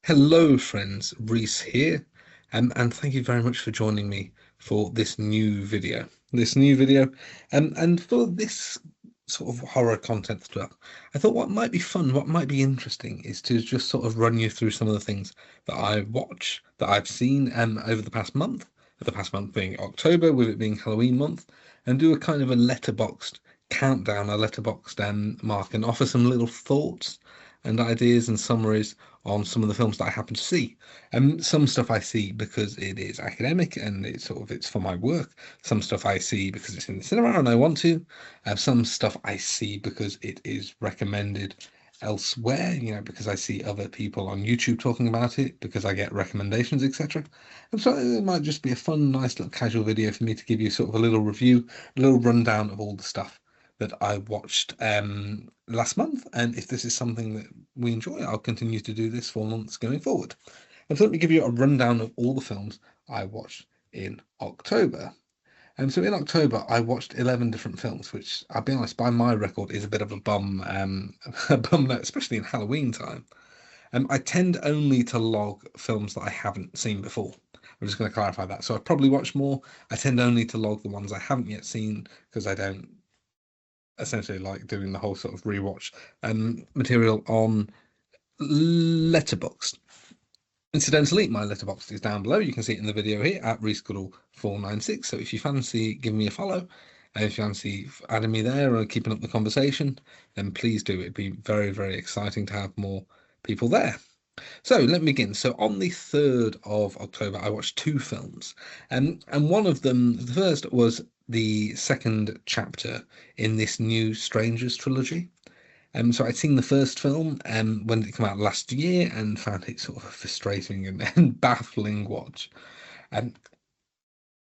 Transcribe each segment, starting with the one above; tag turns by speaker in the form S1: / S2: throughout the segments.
S1: Hello, friends. Reese here, and thank you very much for joining me for this new video. And for this sort of horror content stuff, I thought what might be fun, what might be interesting, is to just sort of run you through some of the things that I watch, that I've seen, over the past month. The past month being October, with it being Halloween month, and do a kind of a letterboxed countdown, a letterboxed mark, and offer some little thoughts and ideas and summaries on some of the films that I happen to see. Some stuff I see because it is academic and it's for my work. Some stuff I see because it's in the cinema and I want to. Some stuff I see because it is recommended elsewhere, because I see other people on YouTube talking about it, because I get recommendations, etc. And so it might just be a fun, nice little casual video for me to give you sort of a little review, a little rundown of all the stuff that I watched last month. And if this is something that we enjoy, I'll continue to do this for months going forward. And so let me give you a rundown of all the films I watched in October. And so in October, I watched 11 different films, which I'll be honest, by my record, is a bit of a bum, a bum note, especially in Halloween time. I tend only to log films that I haven't seen before. I'm just going to clarify that. So I probably watch more. I tend only to log the ones I haven't yet seen because I don't essentially like doing the whole sort of rewatch material on Letterboxd. Incidentally, my letterbox is down below. You can see it in the video here at ReeseGoodall496. So if you fancy giving me a follow, and if you fancy adding me there or keeping up the conversation, then please do. It'd be very, very exciting to have more people there. So let me begin. So on the 3rd of October, I watched two films. And one of them, the first was the second chapter in this new Strangers trilogy. So I'd seen the first film when it came out last year and found it sort of a frustrating and baffling watch. And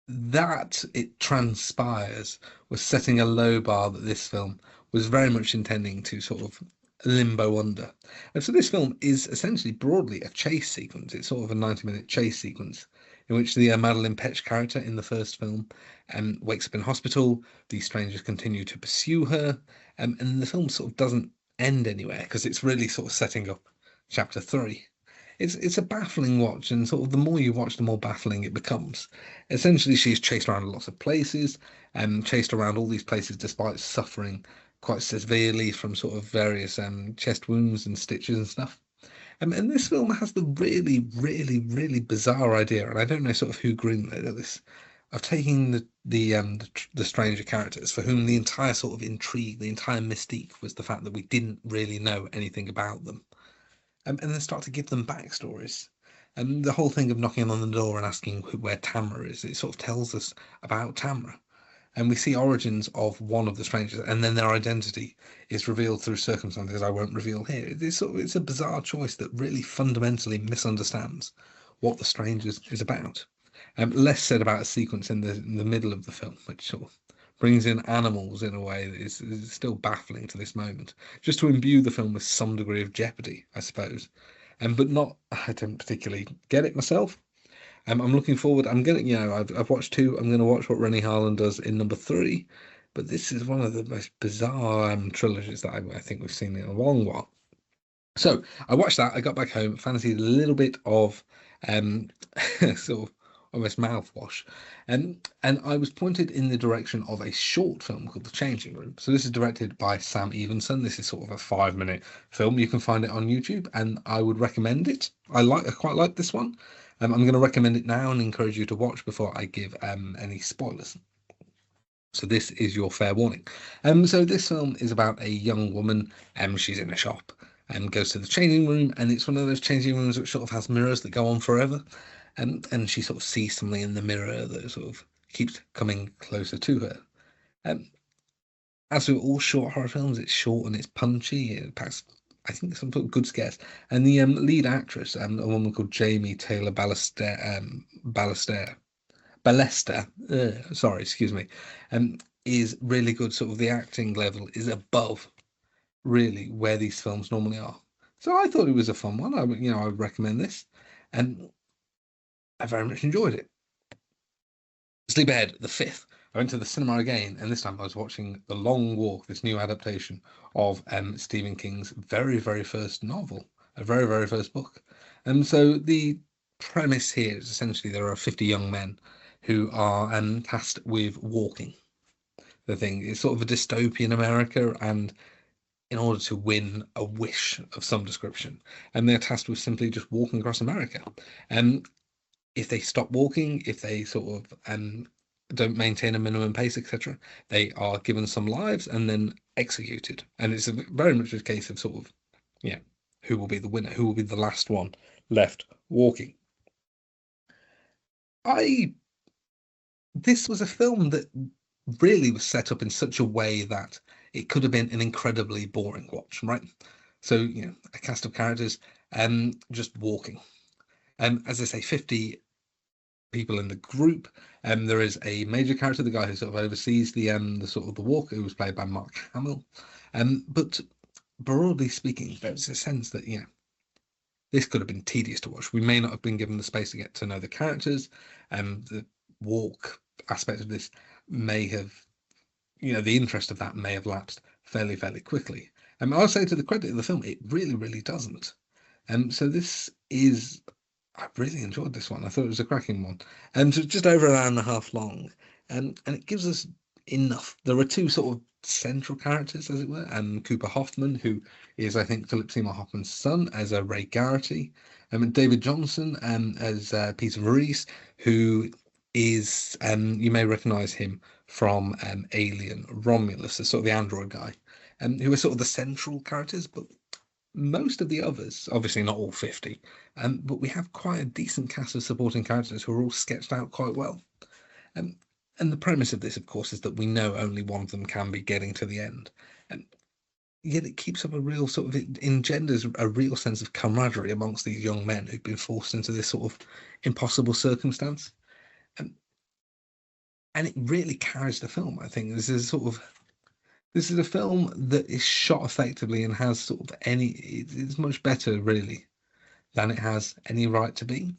S1: that, it transpires, was setting a low bar that this film was very much intending to sort of limbo under. And so this film is essentially broadly a chase sequence. It's sort of a 90-minute chase sequence in which the Madeline Petch character in the first film wakes up in hospital. These strangers continue to pursue her, and the film sort of doesn't end anywhere because it's really sort of setting up chapter three. It's a baffling watch, and sort of the more you watch, the more baffling it becomes. Essentially, she's chased around lots of places, and chased around all these places despite suffering quite severely from sort of various chest wounds and stitches and stuff. And this film has the really, really, really bizarre idea, and I don't know sort of who greenlit this, of taking the stranger characters for whom the entire sort of intrigue, the entire mystique was the fact that we didn't really know anything about them, and then start to give them backstories. And the whole thing of knocking on the door and asking where Tamra is, it sort of tells us about Tamra. And we see origins of one of the strangers, and then their identity is revealed through circumstances I won't reveal here. It's a bizarre choice that really fundamentally misunderstands what the strangers is about. Less said about a sequence in the middle of the film, which sort of brings in animals in a way that is still baffling to this moment, just to imbue the film with some degree of jeopardy, I suppose. But not, I don't particularly get it myself. I'm looking forward. I'm gonna, I've watched two. I'm gonna watch what Rennie Harlan does in number three. But this is one of the most bizarre trilogies that I think we've seen in a long while. So I watched that. I got back home, fancied a little bit of um, sort of almost mouthwash, and I was pointed in the direction of a short film called The Changing Room. So this is directed by Sam Evenson. This is sort of a 5-minute film. You can find it on YouTube, and I would recommend it. I quite like this one. I'm going to recommend it now and encourage you to watch before I give any spoilers. So this is your fair warning. So this film is about a young woman. She's in a shop and goes to the changing room, and it's one of those changing rooms which sort of has mirrors that go on forever. And she sort of sees something in the mirror that sort of keeps coming closer to her. Um, as with all short horror films, it's short and it's punchy. It packs, I think, some sort of good scares. And the lead actress, a woman called Jamie Taylor Ballester, sorry, excuse me, is really good. Sort of the acting level is above really where these films normally are. So I thought it was a fun one. I would recommend this, and I very much enjoyed it. Sleep Ahead, the fifth. I went to the cinema again, and this time I was watching The Long Walk, this new adaptation of Stephen King's very, very first novel, a very, very first book. And so the premise here is essentially there are 50 young men who are tasked with walking. The thing is sort of a dystopian America, and in order to win a wish of some description, and they're tasked with simply just walking across America. And if they stop walking, if they sort of don't maintain a minimum pace, etc., they are given some lives and then executed. And it's very much a case of sort of, yeah, who will be the winner? Who will be the last one left walking? I This was a film that really was set up in such a way that it could have been an incredibly boring watch, right? So, a cast of characters just walking. As I say, 50 people in the group. There is a major character, the guy who sort of oversees the sort of the walk, who was played by Mark Hamill. But broadly speaking, there's a sense that this could have been tedious to watch. We may not have been given the space to get to know the characters. The walk aspect of this may have, the interest of that may have lapsed fairly quickly. I'll say to the credit of the film, it really, really doesn't. So this is I really enjoyed this one. I thought it was a cracking one. And so just over an hour and a half long. And it gives us enough. There are two sort of central characters, as it were. Cooper Hoffman, who is, I think, Philip Seymour Hoffman's son, as Ray Garrity. And David Johnson as Peter Maurice, who is, you may recognize him from Alien Romulus, the sort of the android guy, who are sort of the central characters, but most of the others, obviously not all 50, but we have quite a decent cast of supporting characters who are all sketched out quite well. Um, and the premise of this, of course, is that we know only one of them can be getting to the end. And yet it keeps up a real sort of, it engenders a real sense of camaraderie amongst these young men who've been forced into this sort of impossible circumstance. And it really carries the film, I think. This is a film that is shot effectively and has sort of it's much better, really, than it has any right to be.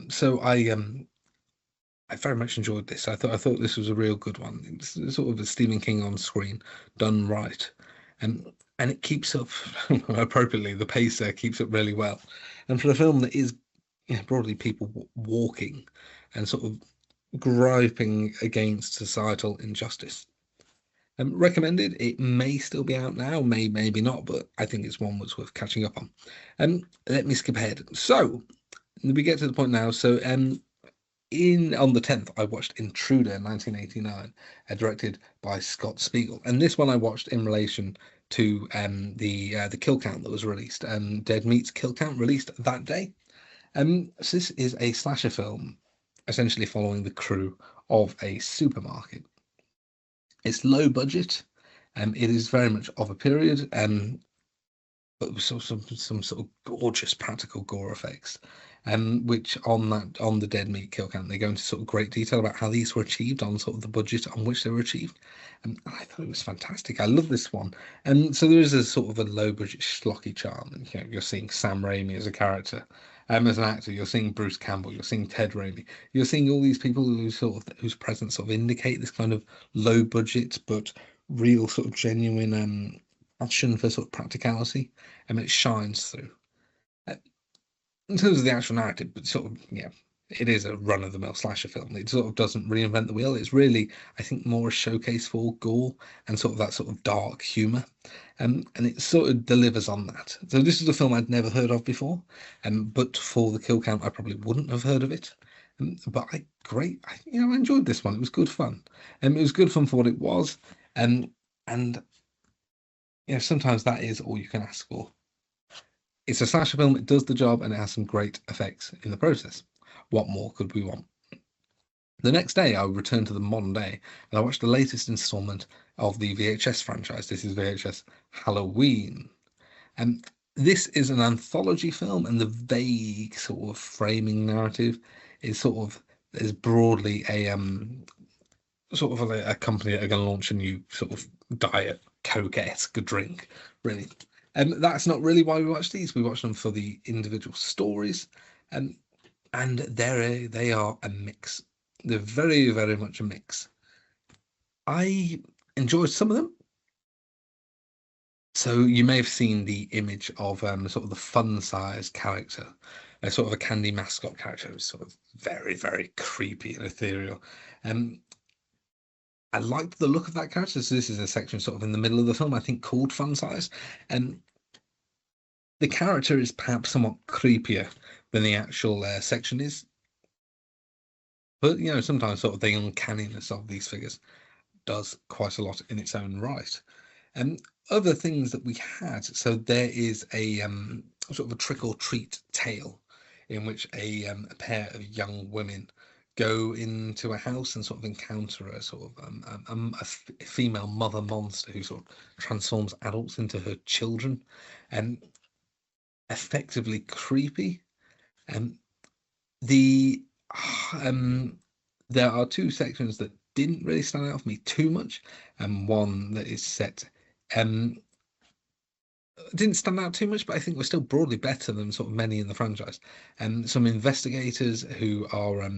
S1: So I very much enjoyed this. I thought this was a real good one. It's sort of a Stephen King on screen done right, and it keeps up appropriately. The pace there keeps up really well, and for a film that is broadly people walking and sort of griping against societal injustice. Recommended. It may still be out now, maybe not, but I think it's one that's worth catching up on. Let me skip ahead. So we get to the point now. So in on the 10th, I watched Intruder 1989, directed by Scott Spiegel, and this one I watched in relation to the kill count that was released. Dead Meat's kill count released that day. So this is a slasher film, essentially following the crew of a supermarket. It's low budget, it is very much of a period, but with some sort of gorgeous practical gore effects, which on the Dead Meat kill count they go into sort of great detail about how these were achieved on sort of the budget on which they were achieved. And I thought it was fantastic. I love this one. And so there is a sort of a low budget schlocky charm. And, you're seeing Sam Raimi as a character. As an actor, you're seeing Bruce Campbell, you're seeing Ted Raimi, you're seeing all these people whose presence sort of indicate this kind of low budget but real sort of genuine passion for sort of practicality. I mean, it shines through. Uh, In terms of the actual narrative, but sort of, it is a run-of-the-mill slasher film. It sort of doesn't reinvent the wheel. It's really, I think, more a showcase for gore and sort of that sort of dark humour. And it sort of delivers on that. So this is a film I'd never heard of before, but for the kill count, I probably wouldn't have heard of it. But I enjoyed this one. It was good fun. It was good fun for what it was. And sometimes that is all you can ask for. It's a slasher film, it does the job, and it has some great effects in the process. What more could we want? The next day, I returned to the modern day, and I watched the latest installment of the VHS franchise. This is VHS Halloween. And this is an anthology film, and the vague sort of framing narrative is broadly a company that are going to launch a new sort of diet Coke-esque drink, really. And that's not really why we watch these. We watch them for the individual stories, and they are a mix. They're very, very much a mix. I enjoyed some of them. So you may have seen the image of sort of the fun-size character, sort of a candy mascot character, who's sort of very, very creepy and ethereal. Um, I liked the look of that character. So this is a section sort of in the middle of the film, I think, called Fun Size. And the character is perhaps somewhat creepier than the actual section is. But, sometimes sort of the uncanniness of these figures does quite a lot in its own right. And other things that we had, so there is a sort of a trick or treat tale in which a pair of young women go into a house and sort of encounter a sort of a female mother monster who sort of transforms adults into her children, and effectively creepy. And the um, there are two sections that didn't really stand out for me too much, and one that is set um didn't stand out too much, but I think we're still broadly better than sort of many in the franchise. And some investigators who are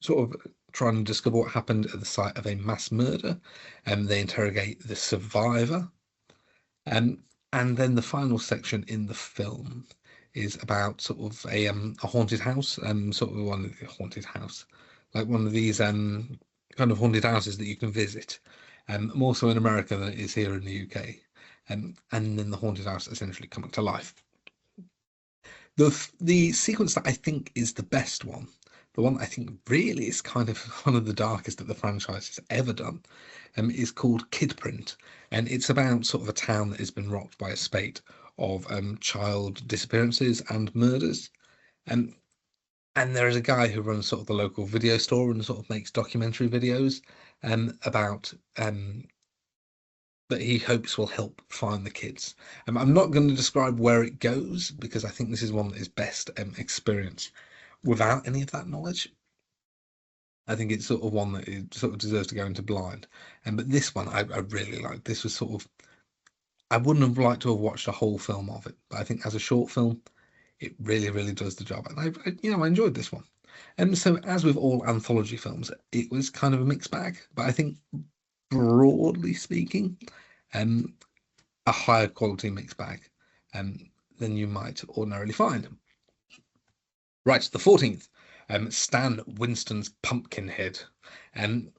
S1: sort of trying to discover what happened at the site of a mass murder, and they interrogate the survivor. Um, and then the final section in the film is about sort of a haunted house, sort of one of the haunted house, like one of these kind of haunted houses that you can visit, more so in America than it is here in the UK. And then the haunted house essentially coming to life. The sequence that I think is the best one, the one I think really is kind of one of the darkest that the franchise has ever done, is called Kidprint, and it's about sort of a town that has been rocked by a spate of child disappearances and murders. Um, and there is a guy who runs sort of the local video store and sort of makes documentary videos about that he hopes will help find the kids. I'm not going to describe where it goes because I think this is one that is best experienced without any of that knowledge. I think it's sort of one that it sort of deserves to go into blind. But this one I really liked. This was sort of, I wouldn't have liked to have watched a whole film of it, but I think as a short film, it really, really does the job. And I enjoyed this one. And so, as with all anthology films, it was kind of a mixed bag. But I think, broadly speaking, um, a higher quality mixed bag um, than you might ordinarily find. Right, the 14th, Stan Winston's Pumpkinhead. And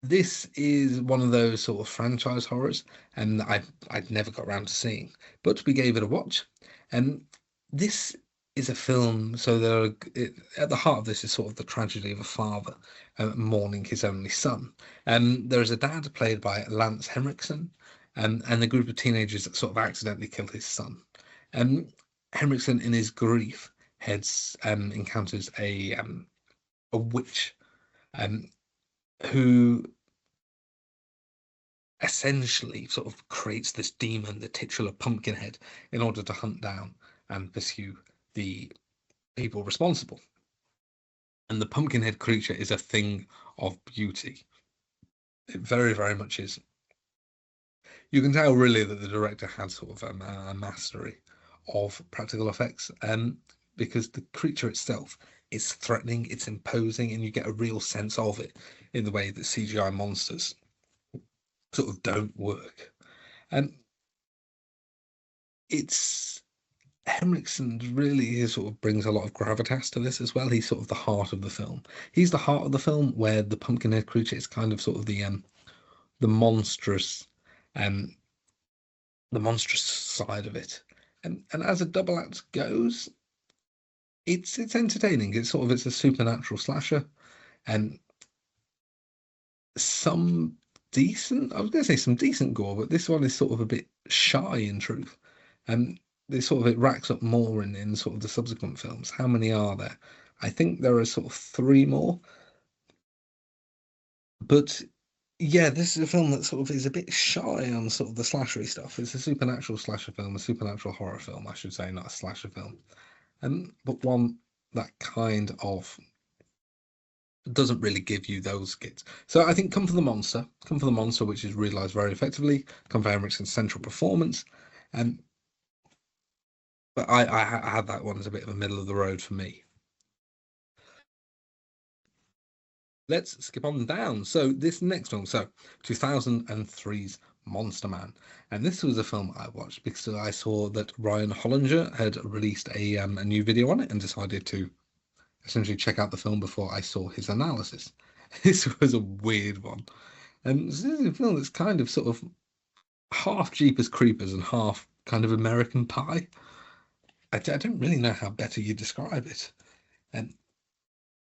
S1: this is one of those sort of franchise horrors, and I'd never got around to seeing, but we gave it a watch. And this is a film, so at the heart of this is sort of the tragedy of a father mourning his only son. There is a dad played by Lance Henriksen, and a group of teenagers that sort of accidentally kill his son. Henriksen, in his grief, encounters a witch um, who essentially sort of creates this demon, the titular Pumpkinhead, in order to hunt down and pursue the people responsible. And the Pumpkinhead creature is a thing of beauty. It very, very much is. You can tell really that the director had sort of a mastery of practical effects, because the creature itself is threatening, it's imposing, and you get a real sense of it in the way that CGI monsters sort of don't work. And it's Henriksen really sort of brings a lot of gravitas to this as well. He's sort of the heart of the film. He's the heart of the film where the Pumpkinhead creature is kind of sort of the monstrous um the monstrous side of it. And as a double act goes, it's entertaining. It's a supernatural slasher, and some I was going to say some decent gore, but this one is sort of a bit shy in truth. And it racks up more in sort of the subsequent films. How many are there? I think there are sort of three more. But yeah, this is a film that sort of is a bit shy on sort of the slashery stuff. It's a supernatural slasher film, a supernatural horror film, I should say, not a slasher film. But one that kind of doesn't really give you those skits. So I think Come for the Monster, which is realised very effectively, Come for Henriksen's central performance. Um, but I had that one as a bit of a middle of the road for me. Let's skip on down. So this next film, so 2003's Monster Man. And this was a film I watched because I saw that Ryan Hollinger had released a new video on it and decided to essentially check out the film before I saw his analysis. This was a weird one. And this is a film that's kind of sort of half Jeepers Creepers and half kind of American Pie. I don't really know how better you describe it. And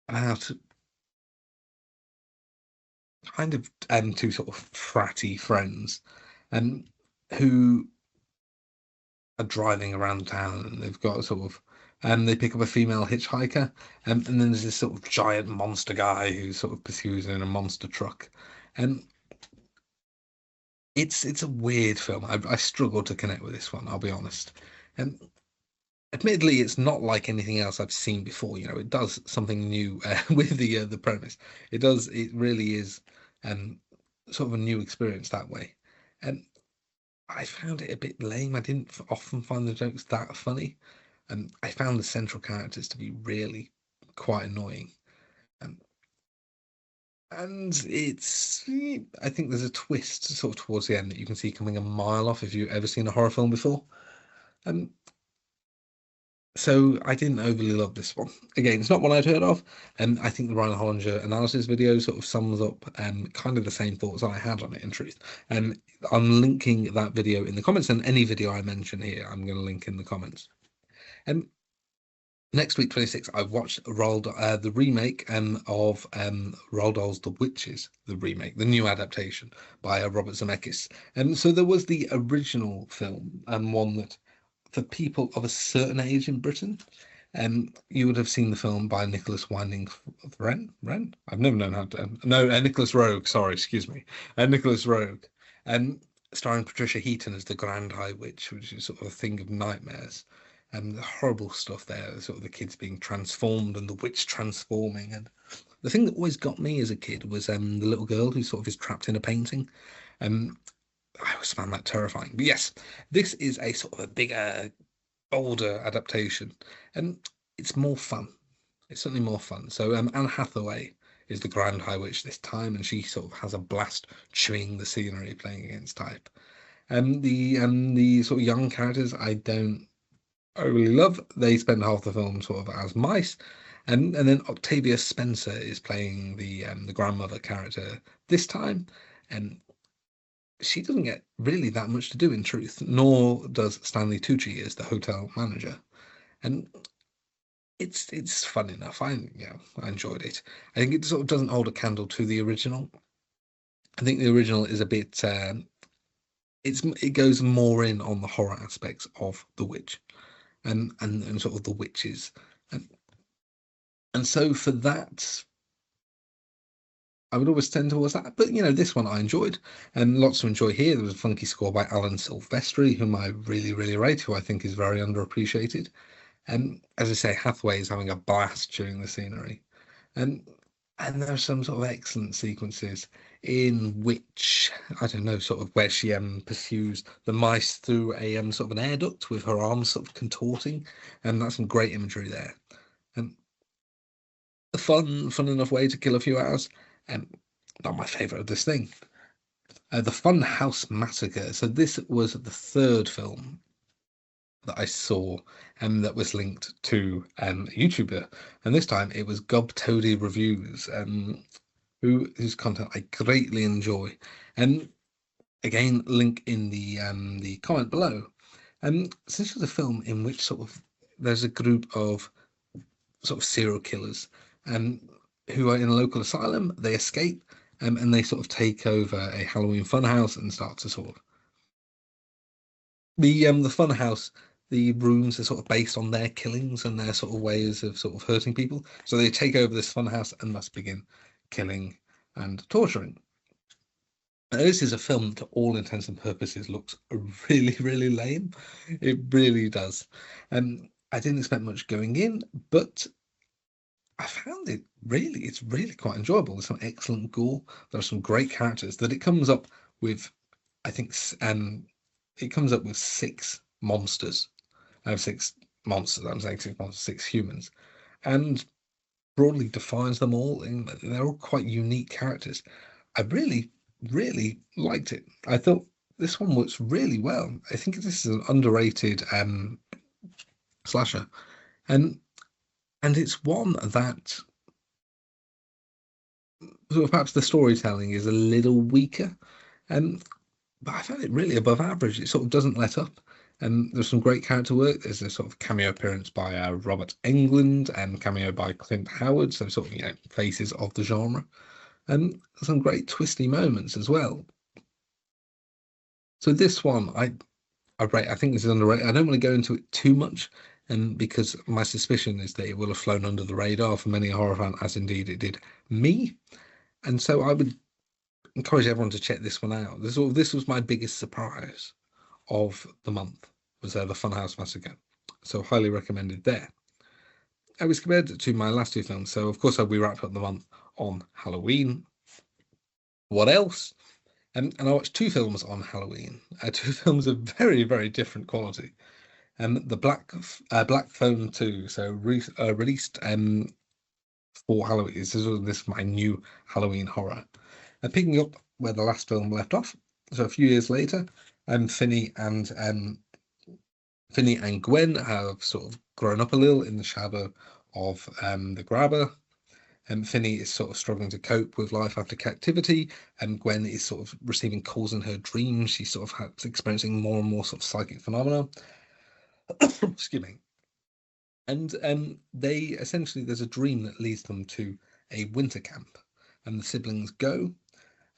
S1: about kind of two sort of fratty friends um, who are driving around town, and they've got sort of they pick up a female hitchhiker, and then there's this sort of giant monster guy who sort of pursues her in a monster truck. And it's a weird film. I struggle to connect with this one, I'll be honest. And admittedly, it's not like anything else I've seen before. You know, it does something new with the premise. It does. It really is sort of a new experience that way. And I found it a bit lame. I didn't often find the jokes that funny, and I found the central characters to be really quite annoying. Um, and I think there's a twist sort of towards the end that you can see coming a mile off if you've ever seen a horror film before. Um, so I didn't overly love this one. Again, it's not one I'd heard of, and I think the Ryan Hollinger analysis video sort of sums up kind of the same thoughts I had on it, in truth. And I'm linking that video in the comments, and any video I mention here, I'm going to link in the comments. And next week, 26, I watched the remake of Roald Dahl's The Witches, the remake, the new adaptation by Robert Zemeckis. And so there was the original film, and one that for people of a certain age in Britain, you would have seen the film by Nicholas Winding Wren. I've never known how to. No, Nicholas Rogue. Sorry, excuse me. Nicholas Rogue, starring Patricia Heaton as the Grand High Witch, which is sort of a thing of nightmares. And the horrible stuff there, sort of the kids being transformed and the witch transforming. And the thing that always got me as a kid was the little girl who sort of is trapped in a painting. I always found that terrifying. But yes, this is a sort of a bigger, older adaptation, and it's more fun. It's certainly more fun. So Anne Hathaway is the Grand High Witch this time, and she sort of has a blast chewing the scenery, playing against type. And the sort of young characters I don't overly love. They spend half the film sort of as mice. And then Octavia Spencer is playing the grandmother character this time. And she doesn't get really that much to do in truth, nor does Stanley Tucci as the hotel manager. And it's fun enough. I enjoyed it. I think it sort of doesn't hold a candle to the original. I think the original is a bit it goes more in on the horror aspects of the witch and sort of the witches. And so for that, I would always tend towards that. But this one I enjoyed, and lots to enjoy here. There was a funky score by Alan Silvestri, whom I really, really rate, who I think is very underappreciated. And as I say, Hathaway is having a blast during the scenery. And there are some sort of excellent sequences in which, I don't know, sort of where she pursues the mice through a sort of an air duct with her arms sort of contorting, and that's some great imagery there. And a fun enough way to kill a few hours. Not my favourite of this thing. The Fun House Massacre. So this was the third film that I saw that was linked to a YouTuber, and this time it was Gob Toady Reviews, whose content I greatly enjoy. And again, link in the comment below. So this was a film in which sort of there's a group of sort of serial killers who are in a local asylum. They escape and they sort of take over a Halloween funhouse and start to sort of the funhouse. The rooms are sort of based on their killings and their sort of ways of sort of hurting people. So they take over this funhouse and must begin killing and torturing. Now, this is a film that, to all intents and purposes, looks really, really lame. It really does. I didn't expect much going in, but I found it's really quite enjoyable. There's some excellent gore. There are some great characters that it comes up with. I think it comes up with six monsters. I have six monsters. I'm saying six monsters, six humans, and broadly defines them all. And they're all quite unique characters. I really, really liked it. I thought this one works really well. I think this is an underrated slasher, and it's one that sort of perhaps the storytelling is a little weaker, but I found it really above average. It sort of doesn't let up. There's some great character work. There's a sort of cameo appearance by Robert Englund and cameo by Clint Howard, so sort of faces of the genre, and some great twisty moments as well. So this one, I rate. I think this is underrated. I don't want to go into it too much, because my suspicion is that it will have flown under the radar for many a horror fan, as indeed it did me. And so I would encourage everyone to check this one out. This was my biggest surprise of the month, was the Funhouse Massacre. So highly recommended there. I was compared to my last two films. So of course we wrapped up the month on Halloween. What else? And I watched two films on Halloween. Two films of very, very different quality. The Black Phone 2, so released for Halloween. This is my new Halloween horror. Picking up where the last film left off, so a few years later, Finney and Gwen have sort of grown up a little in the shadow of the grabber. Finney is sort of struggling to cope with life after captivity, and Gwen is sort of receiving calls in her dreams. She's sort of experiencing more and more sort of psychic phenomena. Excuse me. And they essentially, there's a dream that leads them to a winter camp, and the siblings go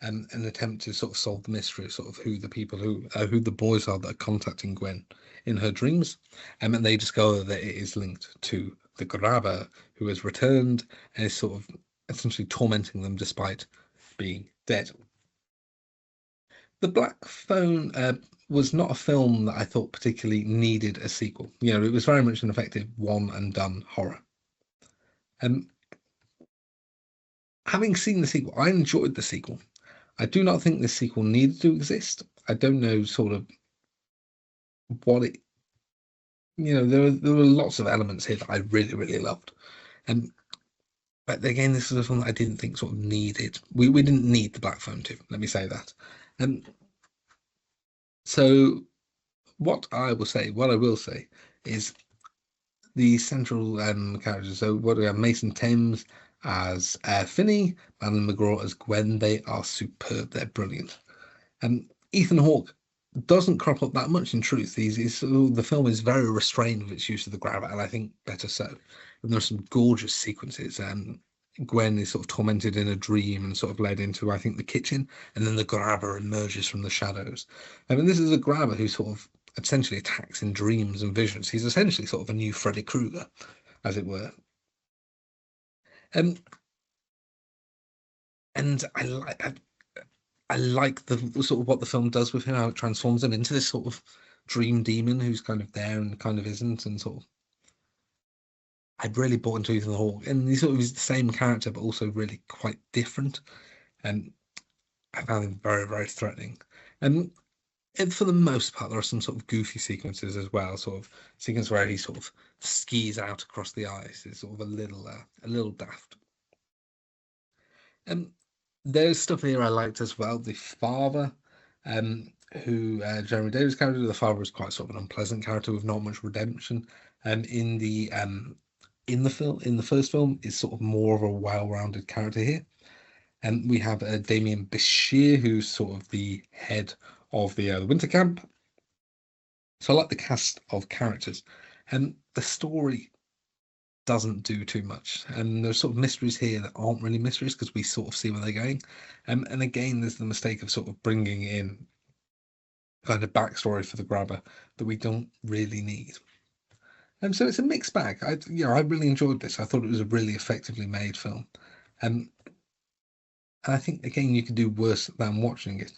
S1: and attempt to sort of solve the mystery of sort of who the boys are that are contacting Gwen in her dreams, and they discover that it is linked to the grabber who has returned and is sort of essentially tormenting them despite being dead. The Black Phone was not a film that I thought particularly needed a sequel. It was very much an effective one and done horror. Having seen the sequel, I enjoyed the sequel. I do not think this sequel needed to exist. I don't know sort of what it. There were lots of elements here that I really, really loved. But again, this is a film that I didn't think sort of needed. We didn't need the Black Phone 2, let me say that. So what I will say is the central characters. So what do we have? Mason Thames as Finney, Madeline McGraw as Gwen. They are superb. They're brilliant. And Ethan Hawke doesn't crop up that much in truth. The film is very restrained with its use of the grabber, and I think better so. And there's some gorgeous sequences. Gwen is sort of tormented in a dream and sort of led into, I think, the kitchen, and then the grabber emerges from the shadows. I mean, this is a grabber who sort of essentially attacks in dreams and visions. He's essentially sort of a new Freddy Krueger, as it were. And I like the sort of what the film does with him, how it transforms him into this sort of dream demon who's kind of there and kind of isn't, and sort of I'd really bought into Ethan Hawke, and he's sort of the same character but also really quite different, and I found him very, very threatening. And for the most part, there are some sort of goofy sequences as well, sort of sequence where he sort of skis out across the ice. It's sort of a little daft. And there's stuff here I liked as well. The father, who Jeremy Davis' character, the father is quite sort of an unpleasant character with not much redemption. In the first film, is sort of more of a well-rounded character here. And we have Damien Bashir, who's sort of the head of the winter camp. So I like the cast of characters, and the story doesn't do too much. And there's sort of mysteries here that aren't really mysteries because we sort of see where they're going. And again, there's the mistake of sort of bringing in kind of backstory for the grabber that we don't really need. And so it's a mixed bag. I really enjoyed this. I thought it was a really effectively made film. And I think again you can do worse than watching it.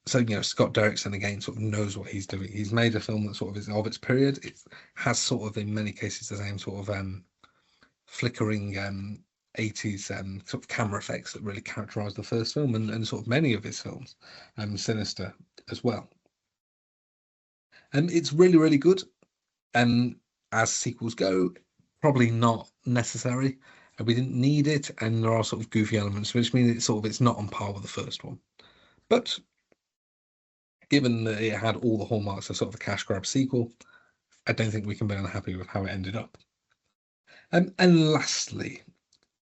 S1: So Scott Derrickson again sort of knows what he's doing. He's made a film that sort of is of its period. It has sort of in many cases the same sort of flickering 80s sort of camera effects that really characterize the first film and sort of many of his films, Sinister as well. And it's really, really good. And as sequels go, probably not necessary. We didn't need it, and there are sort of goofy elements, which means it's not on par with the first one. But given that it had all the hallmarks of sort of a cash grab sequel, I don't think we can be unhappy with how it ended up. And lastly,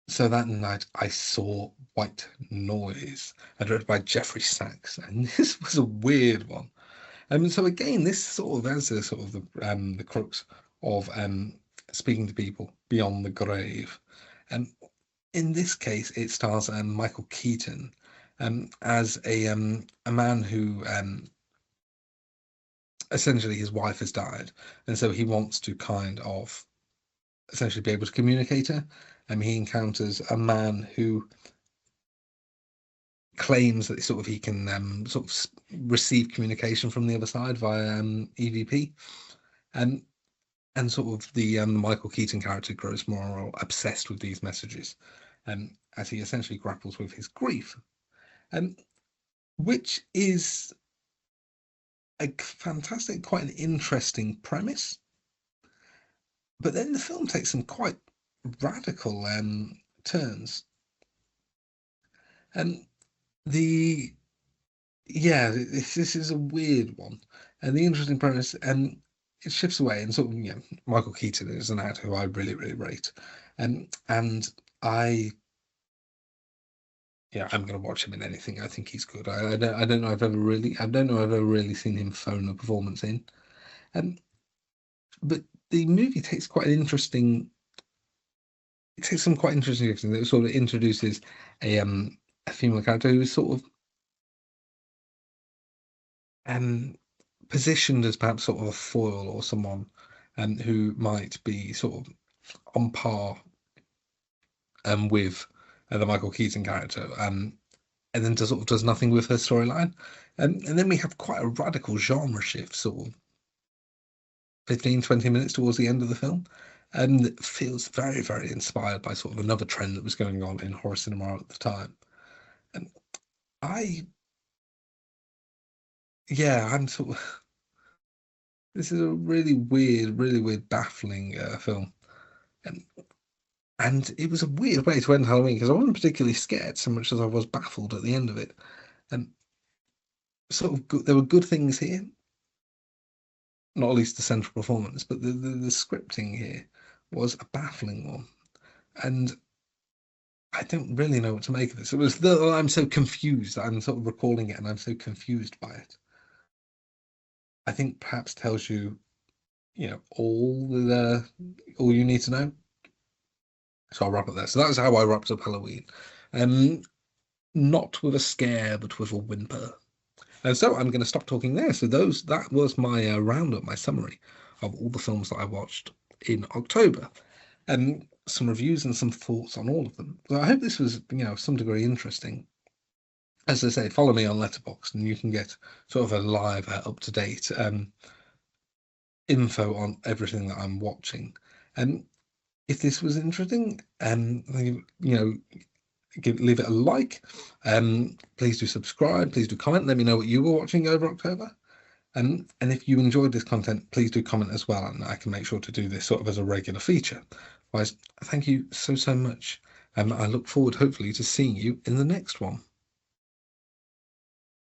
S1: so that night I saw White Noise, directed by Jeffrey Sachs, and this was a weird one. So again, this sort of has the crux of speaking to people beyond the grave. In this case, it stars Michael Keaton as a man who essentially his wife has died, and so he wants to kind of essentially be able to communicate her. He encounters a man who claims that sort of he can sort of receive communication from the other side via EVP, and sort of the Michael Keaton character grows more obsessed with these messages, as he essentially grapples with his grief, which is a fantastic, quite an interesting premise. But then the film takes some quite radical turns, and the this is a weird one, and the interesting premise, and it shifts away, and sort of Michael Keaton is an actor who I really really rate, and I I'm gonna watch him in anything. I think he's good. I don't know if I've ever really seen him phone a performance in, but the movie takes quite an interesting. It takes some quite interesting things. It sort of introduces a female character who is sort of positioned as perhaps sort of a foil or someone who might be sort of on par with the Michael Keaton character, and then does nothing with her storyline, and then we have quite a radical genre shift, sort of 15-20 minutes towards the end of the film, and it feels very very inspired by sort of another trend that was going on in horror cinema at the time. And I'm sort of this is a really weird, baffling film. And it was a weird way to end Halloween because I wasn't particularly scared so much as I was baffled at the end of it. And sort of there were good things here, not least the central performance, but the scripting here was a baffling one. And I don't really know what to make of this. It was I'm so confused. I'm sort of recalling it and I'm so confused by it. I think perhaps tells you, all you need to know. So I'll wrap up there. So that's how I wrapped up Halloween. Not with a scare, but with a whimper. And so I'm going to stop talking there. So that was my roundup, my summary of all the films that I watched in October, and some reviews and some thoughts on all of them. So I hope this was, some degree interesting. As I say, follow me on Letterboxd, and you can get sort of a live, up to date info on everything that I'm watching. And if this was interesting, leave it a like. Please do subscribe. Please do comment. Let me know what you were watching over October. And if you enjoyed this content, please do comment as well, and I can make sure to do this sort of as a regular feature. Otherwise, thank you so much. I look forward, hopefully, to seeing you in the next one.